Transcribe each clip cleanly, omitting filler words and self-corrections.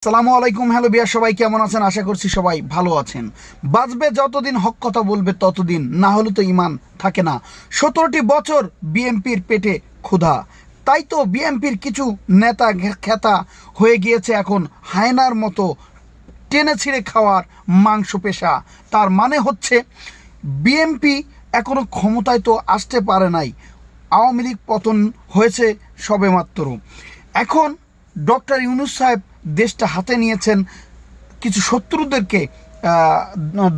আসসালামু আলাইকুম। হ্যালো বিয়া, সবাই কেমন আছেন? আশা করছি সবাই ভালো আছেন। বাঁচবে যতদিন হক কথা বলবে ততদিন, না হলে তো ইমান থাকে না। 17টি বছর বিএমপির পেটে ক্ষুধা, তাই তো বিএমপির কিছু নেতা খেতা হয়ে গিয়েছে এখন হায়নার মতো টেনে ছিঁড়ে খাওয়ার মাংস পেশা। তার মানে হচ্ছে বিএমপি এখনো ক্ষমতায় তো আসতে পারে নাই, আওয়ামী লীগ পতন হয়েছে সবেমাত্র। এখন ডক্টর ইউনূস সাহেব দেশটা হাতে নিয়েছেন কিছু শত্রুদেরকে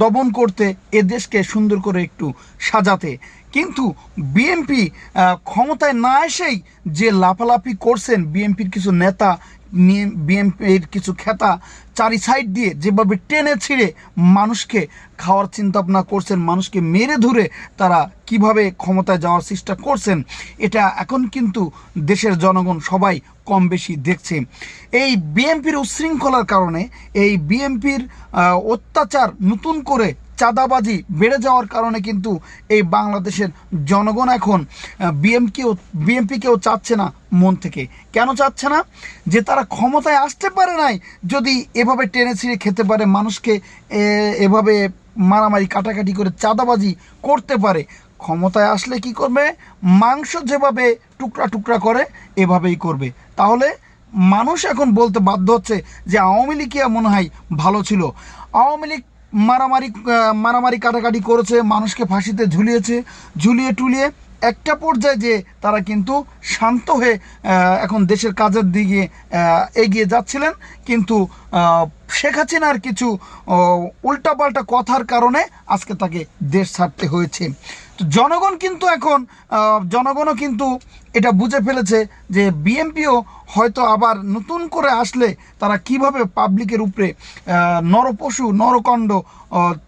দমন করতে, এ দেশকে সুন্দর করে একটু সাজাতে। কিন্তু বিএমপি ক্ষমতায় না এসেই যে লাফালাফি করছেন, বিএমপির কিছু নেতা নিয়ে বিএমপির কিছু খেতা চারি সাইড দিয়ে যেভাবে টেনে ছিঁড়ে মানুষকে খাওয়ার চিন্তা ভাবনা করছেন, মানুষকে মেরে ধরে তারা কিভাবে ক্ষমতায় যাওয়ার চেষ্টা করছেন, এটা এখন কিন্তু দেশের জনগণ সবাই কম বেশি দেখছে। এই বিএমপির উচ্ছৃঙ্খলার কারণে, এই বিএমপির অত্যাচার, নতুন করে চাঁদাবাজি বেড়ে যাওয়ার কারণে কিন্তু এই বাংলাদেশের জনগণ এখন বিএমপিকেও চাচ্ছে না মন থেকে। কেন চাচ্ছে না? যে তারা ক্ষমতায় আসতে পারে নাই। যদি এভাবে টেনে ছিঁড়ে খেতে পারে, মানুষকে এভাবে মারামারি কাটাকাটি করে চাঁদাবাজি করতে পারে, ক্ষমতায় আসলে কি করবে? মাংস যেভাবে টুকরা টুকরা করে এভাবেই করবে। তাহলে মানুষ এখন বলতে বাধ্য হচ্ছে যে আওয়ামী লীগ মনে হয় ভালো ছিল। আওয়ামী লীগ মারামারি কাটাকাটি করেছে, মানুষকে ফাঁসিতে ঝুলিয়ে টুলিয়ে একটা পর্যায়ে যে তারা কিন্তু শান্ত হয়ে এখন দেশের কাজের দিকে এগিয়ে যাচ্ছিলেন। কিন্তু শেখ হাসিনার কিছু উল্টাপাল্টা কথার কারণে আজকে তাকে দেশ ছাড়তে হয়েছে। তো জনগণও কিন্তু এটা বুঝে ফেলেছে যে বিএমপিও হয়তো আবার নতুন করে আসলে তারা কিভাবে পাবলিকের উপরে নরপশু নরকণ্ড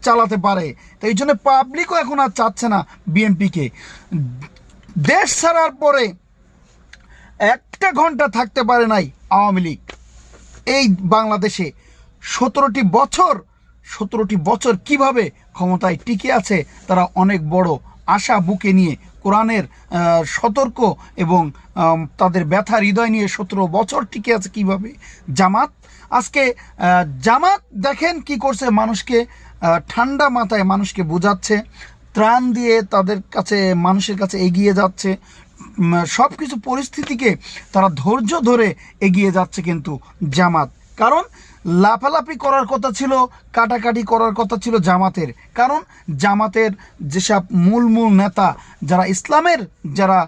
চালাতে পারে। তো এই জন্য পাবলিকও এখন আর চাচ্ছে না বিএমপিকে। দেশ ছাড়ার পরে একটা ঘন্টা থাকতে পারে নাই আওয়ামী লীগ এই বাংলাদেশে। 17টি বছর কিভাবে ক্ষমতায় টিকে আছে তারা অনেক বড় আশা বুকে নিয়ে, কোরআনের সতর্ক এবং তাদের ব্যথা হৃদয় নিয়ে 17 বছর টিকে আছে কিভাবে। জামাত দেখেন কি করছে, মানুষকে ঠান্ডা মাথায় মানুষকে বোঝাচ্ছে, ত্রাণ দিয়ে মানুষের কাছে এগিয়ে যাচ্ছে, সব কিছু পরিস্থিতিকে তারা ধৈর্য ধরে এগিয়ে যাচ্ছে। কিন্তু জামাত, কারণ লাফালাফি করার কথা ছিল, কাটাকাটি করার কথা ছিল জামাতের, কারণ জামাতের যেসব মূল নেতা, যারা ইসলামের যারা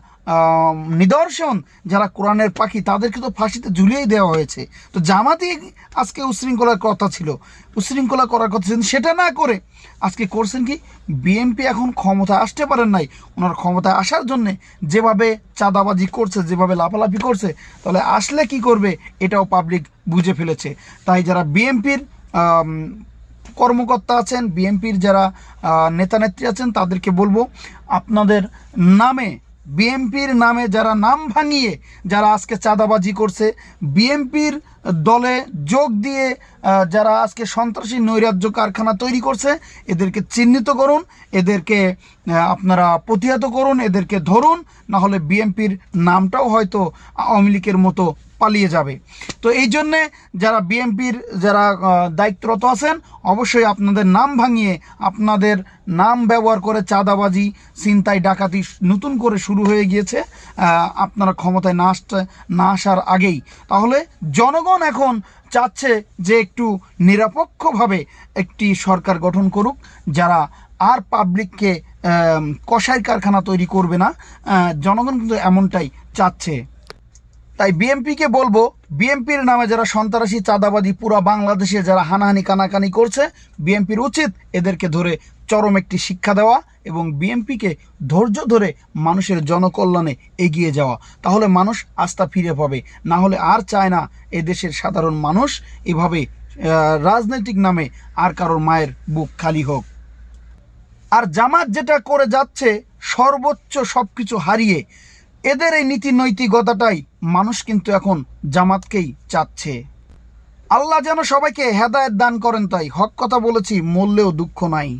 নিদর্শন, যারা কোরআনের পাখি, তাদেরকে তো ফাঁসিতে ঝুলিয়েই দেওয়া হয়েছে। তো জামাতই আজকে উচ্ছৃঙ্খলা করার কথা ছিল, সেটা না করে আজকে করছেন কি? বিএনপি এখন ক্ষমতায় আসতে পারেন নাই, ওনার ক্ষমতায় আসার জন্যে যেভাবে চাঁদাবাজি করছে, যেভাবে লাফালাফি করছে, তাহলে আসলে কি করবে এটাও পাবলিক বুঝে ফেলেছে। তাই যারা বিএনপির কর্মকর্তা আছেন, বিএনপির যারা নেতা নেত্রী আছেন, তাদেরকে বলবো, আপনাদের নামে, বিএনপির নামে যারা নাম ভাঙিয়ে যারা আজকে চাঁদাবাজি করছে, বিএনপির দলে যোগ দিয়ে যারা আজকে সন্ত্রাসী নৈরাজ্য কারখানা তৈরি করছে, এদেরকে চিহ্নিত করুন, এদেরকে আপনারা প্রতিহত করুন, এদেরকে ধরুন, না হলে বিএনপির নামটাও হয়তো আওয়ামী লীগের মতো পালিয়ে যাবে। তো এই জন্যে যারা বিএনপির যারা দায়িত্বরত আছেন, অবশ্যই আপনাদের নাম ভাঙিয়ে, আপনাদের নাম ব্যবহার করে চাঁদাবাজি, ছিনতাই, ডাকাতি নতুন করে শুরু হয়ে গিয়েছে আপনারা ক্ষমতায় না আসার আগেই। তাহলে জনগণ এখন চাচ্ছে যে একটু নিরপেক্ষভাবে একটি সরকার গঠন করুক, যারা আর পাবলিককে কসাই কারখানা তৈরি করবে না। জনগণ কিন্তু এমনটাই চাচ্ছে। তাই বিএনপিকে বলবো, বিএনপির নামে যারা সন্ত্রাসী চাঁদাবাজি পুরা বাংলাদেশে যারা হানাহানি কানাকানি করছে, বিএনপির উচিত এদেরকে ধরে চরম একটি শিক্ষা দেওয়া এবং বিএনপিকে ধৈর্য ধরে মানুষের জনকল্যাণে এগিয়ে যাওয়া। তাহলে মানুষ আস্থা ফিরে পাবে। না হলে আর চায় না এদেশের সাধারণ মানুষ এভাবে রাজনৈতিক নামে আর কারোর মায়ের বুক খালি হোক। আর জামাত যেটা করে যাচ্ছে, সর্বোচ্চ সব কিছু হারিয়ে, এদের এই নীতি নৈতিকতাটাই মানুষ কিন্তু এখন জামাতকেই চাচ্ছে। আল্লাহ যেন সবাইকে হেদায়েত দান করেন। তাই হক কথা বলেছি, মরলেও দুঃখ নাই।